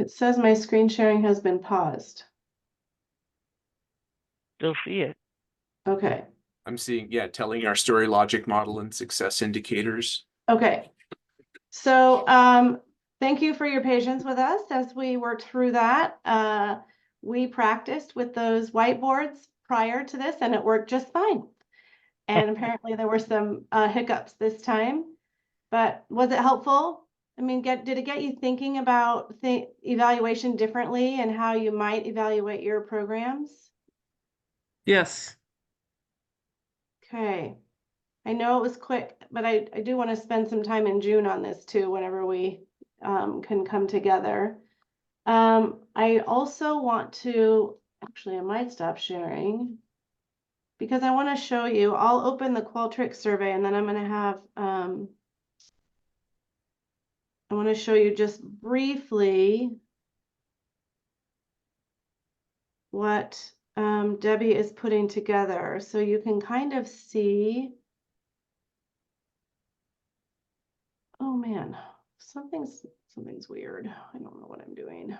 It says my screen sharing has been paused. Still see it. Okay. I'm seeing, yeah, telling our story logic model and success indicators. Okay. So, thank you for your patience with us as we worked through that. We practiced with those whiteboards prior to this and it worked just fine. And apparently there were some hiccups this time, but was it helpful? I mean, did it get you thinking about evaluation differently and how you might evaluate your programs? Yes. Okay. I know it was quick, but I do want to spend some time in June on this too, whenever we can come together. I also want to, actually, I might stop sharing because I want to show you. I'll open the Qualtrics survey and then I'm going to have, I want to show you just briefly what Debbie is putting together so you can kind of see. Oh man, something's weird. I don't know what I'm doing.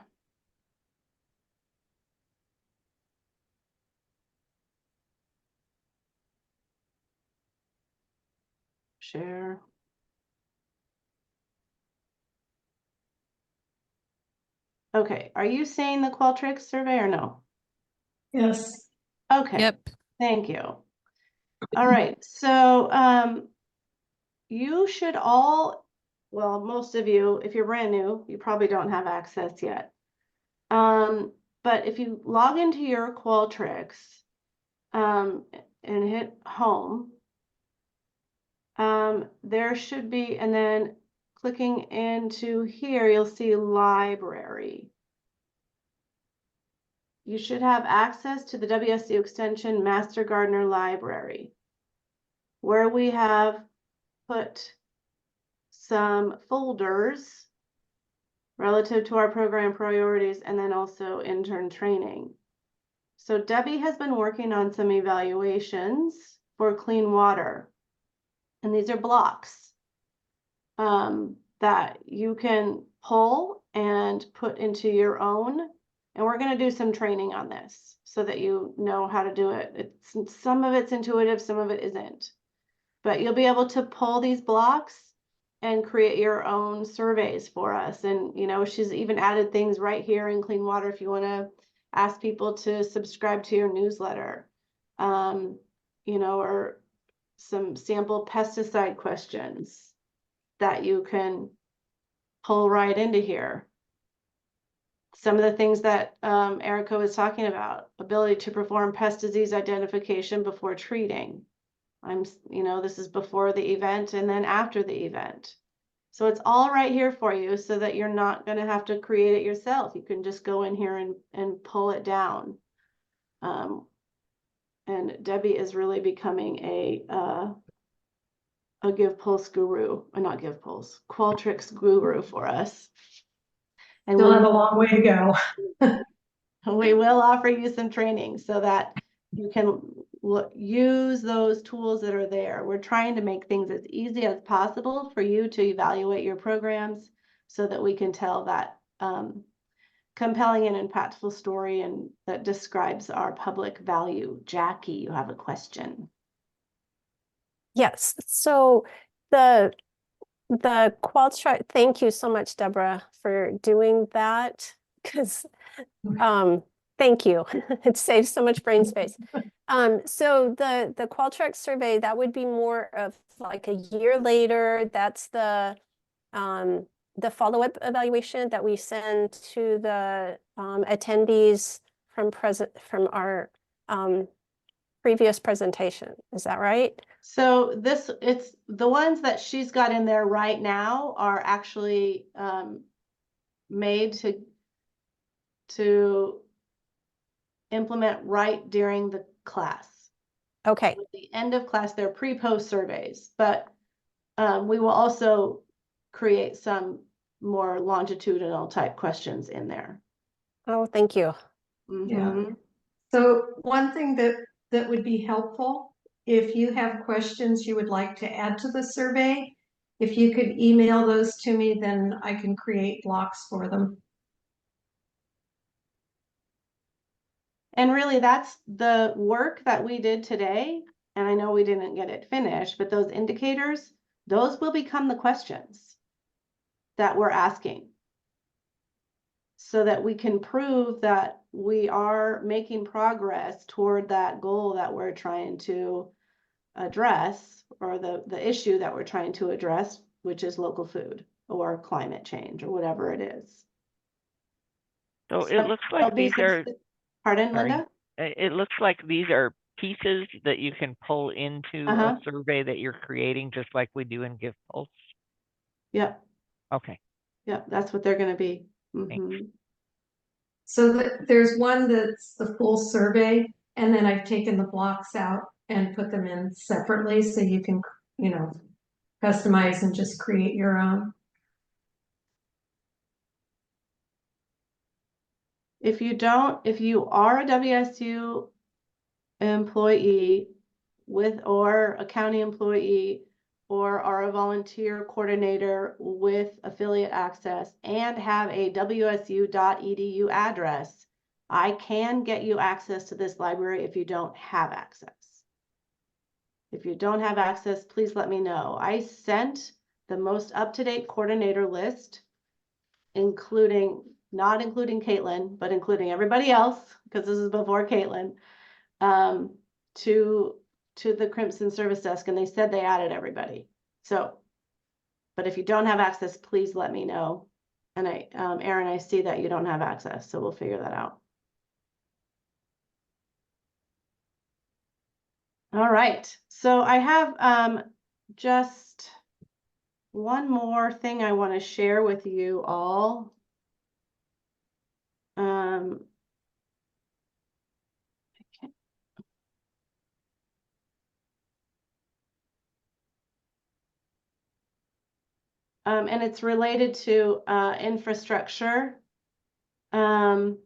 Share. Okay, are you seeing the Qualtrics survey or no? Yes. Okay. Yep. Thank you. All right, so you should all, well, most of you, if you're brand new, you probably don't have access yet. But if you log into your Qualtrics and hit home, there should be, and then clicking into here, you'll see library. You should have access to the WSU Extension Master Gardener Library, where we have put some folders relative to our program priorities and then also intern training. So Debbie has been working on some evaluations for clean water. And these are blocks that you can pull and put into your own. And we're going to do some training on this so that you know how to do it. Some of it's intuitive, some of it isn't. But you'll be able to pull these blocks and create your own surveys for us. And, you know, she's even added things right here in Clean Water if you want to ask people to subscribe to your newsletter, you know, or some sample pesticide questions that you can pull right into here. Some of the things that Erica was talking about, ability to perform pest disease identification before treating. You know, this is before the event and then after the event. So it's all right here for you so that you're not going to have to create it yourself. You can just go in here and pull it down. And Debbie is really becoming a GivePulse guru, or not GivePulse, Qualtrics guru for us. And Still have a long way to go. we will offer you some training so that you can use those tools that are there. We're trying to make things as easy as possible for you to evaluate your programs so that we can tell that compelling and impactful story and that describes our public value. Jackie, you have a question. Yes. So the Qualtrics, thank you so much, Deborah, for doing that. Because thank you. It saves so much brain space. So the Qualtrics survey, that would be more of like a year later. That's the follow-up evaluation that we send to the attendees from our previous presentation. Is that right? So it's the ones that she's got in there right now are actually made to implement right during the class. Okay. At the end of class, they're pre-post surveys, but we will also create some more longitudinal type questions in there. Oh, thank you. Yeah. So one thing that would be helpful, if you have questions you would like to add to the survey, if you could email those to me, then I can create blocks for them. And really, that's the work that we did today. And I know we didn't get it finished, but those indicators, those will become the questions that we're asking, so that we can prove that we are making progress toward that goal that we're trying to address, or the issue that we're trying to address, which is local food or climate change or whatever it is. So So it looks like there'll be these are, Pardon, sorry. Linda? It looks like these are pieces that you can pull into Uh-huh. a survey that you're creating, just like we do in GivePulse. Yep, Okay. yep, that's what they're gonna be. Thanks. Mhm. So there's one that's the full survey, and then I've taken the blocks out and put them in separately, so you can, you know, customize and just create your own. If you are a WSU employee or a county employee, or are a volunteer coordinator with affiliate access and have a wsu.edu address, I can get you access to this library if you don't have access. If you don't have access, please let me know. I sent the most up-to-date coordinator list, not including Caitlin, but including everybody else, because this is before Caitlin, to the Crimson Service Desk, and they said they added everybody. So, but if you don't have access, please let me know. And Aaron, I see that you don't have access, so we'll figure that out. All right, so I have just one more thing I want to share with you all. And it's related to infrastructure. And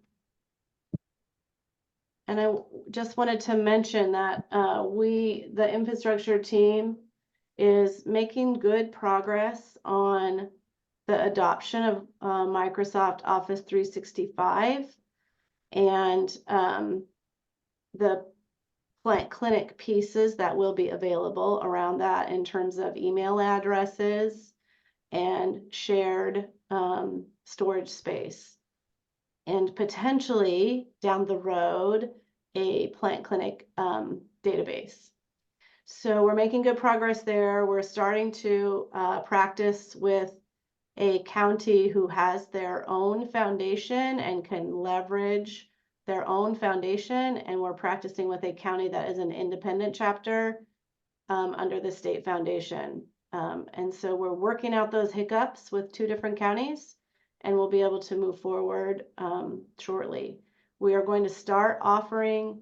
I just wanted to mention that the infrastructure team is making good progress on the adoption of Microsoft Office 365 and the plant clinic pieces that will be available around that in terms of email addresses and shared storage space, and potentially down the road a plant clinic database. So we're making good progress there. We're starting to practice with a county who has their own foundation and can leverage their own foundation, and we're practicing with a county that is an independent chapter under the state foundation. And so we're working out those hiccups with 2 different counties, and we'll be able to move forward shortly. We are going to start offering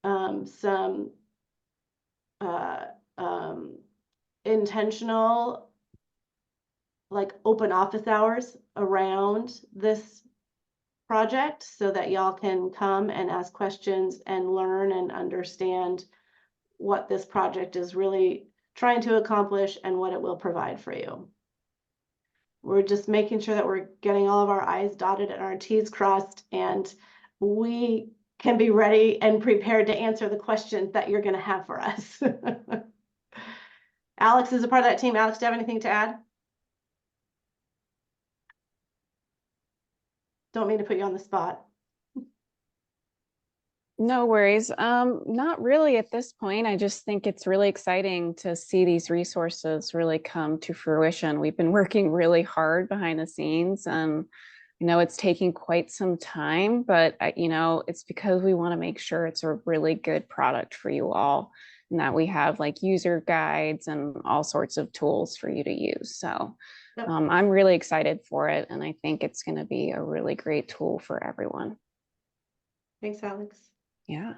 some intentional, like, open office hours around this project, so that y'all can come and ask questions and learn and understand what this project is really trying to accomplish and what it will provide for you. We're just making sure that we're getting all of our I's dotted and our T's crossed, and we can be ready and prepared to answer the questions that you're going to have for us. Alex is a part of that team. Alex, do you have anything to add? Don't mean to put you on the spot. No worries. Not really at this point. I just think it's really exciting to see these resources really come to fruition. We've been working really hard behind the scenes, and you know, it's taking quite some time, but you know, it's because we want to make sure it's a really good product for you all, and that we have like user guides and all sorts of tools for you to use. So Yep. I'm really excited for it, and I think it's going to be a really great tool for everyone. Thanks, Alex. Yeah.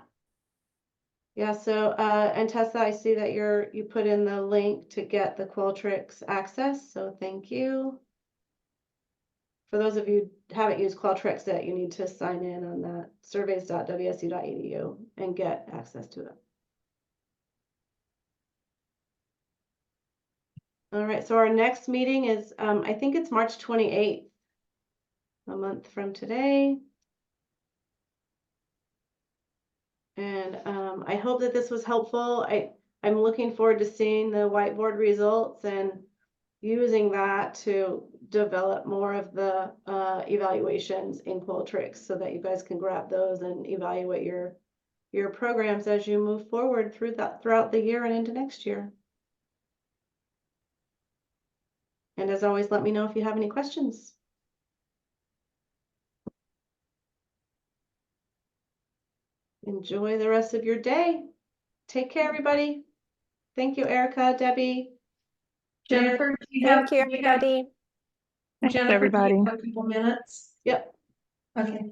Yeah, so and Tessa, I see that you put in the link to get the Qualtrics access, so thank you. For those of you who haven't used Qualtrics yet, you need to sign in on that surveys.wsu.edu and get access to it. All right, so our next meeting is, I think it's March 28th, a month from today. And I hope that this was helpful. I'm looking forward to seeing the whiteboard results and using that to develop more of the evaluations in Qualtrics so that you guys can grab those and evaluate your programs as you move forward throughout the year and into next year. And as always, let me know if you have any questions. Enjoy the rest of your day. Take care, everybody. Thank you, Erica, Debbie. Jennifer, do you have, Thank you, do you have- everybody. Thanks, Jennifer, do you everybody. have a couple minutes? Yep. Okay.